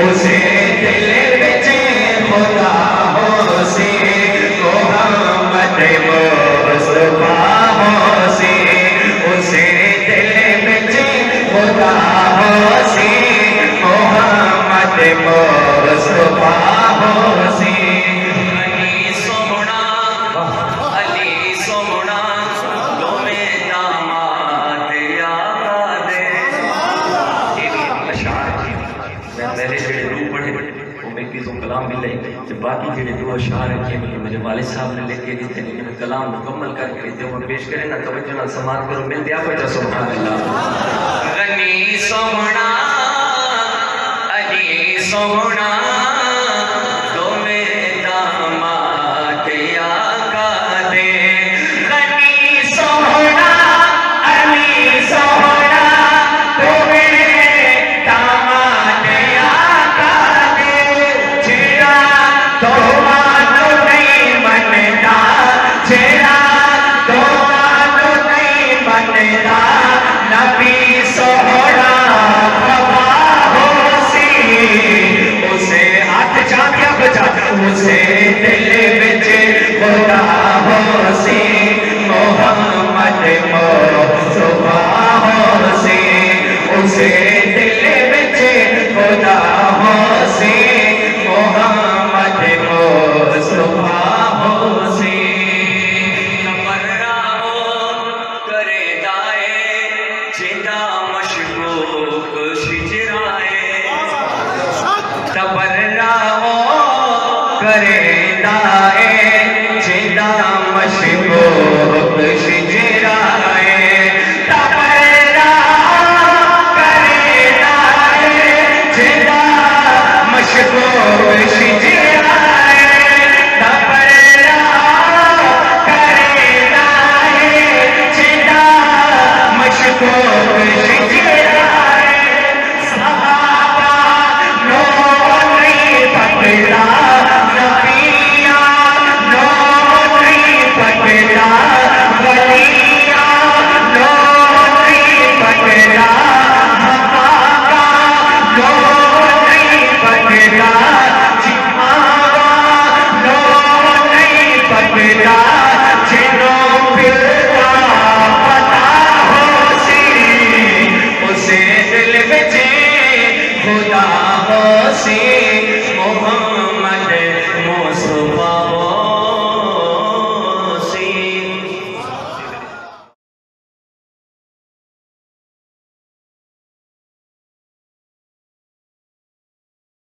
اسے دل وچ خدا ہو سی محمد مصطفیٰ ہو سی اسے دل وچ خدا ہو سی محمد مصطفیٰ ہو سی کلام ملے کہ باقی جڑے دو اشعار ہیں میرے والد صاحب نے لکھ کے دیتے ہیں لیکن کلام مکمل کر کے جو میں پیش کریں نا توجہ نہ سماعت کرو مل دیا پڑھا سبحان اللہ غنی سونا علی سونا دو میں داماد آقا دے غنی سونا علی سونا دو میں داماد آقا دے جیڑا توانو نہیں منتا جیڑا توانو نہیں منتا نبی سونا خبا ہو سی اسے ہاتھ چاکیا بجا اسے دل وچ خدا ہو سی محمد مصطفیٰ ہو سی اسے دل وچ خدا ہو سی محمد مصطفیٰ ہو سی تبرہ کرے دائے جدا مشکوک شجرائے تبرہ کرے دائے جدا مشکوک شجرائے تبرہ کرے دائے جدا مشکوک شجرائے تبرہ کرے دائے جدا مشکوک شجرائے صحابہ نو نہیں پکڑا نبیاں نو نہیں پکڑا ولیاں نو نہیں پکڑا مقامہ نو نہیں پکڑا جمعہ نو نہیں پکڑا جنوں پھرتا پتا ہو سی اسے دل وچ خدا ہو سی محمد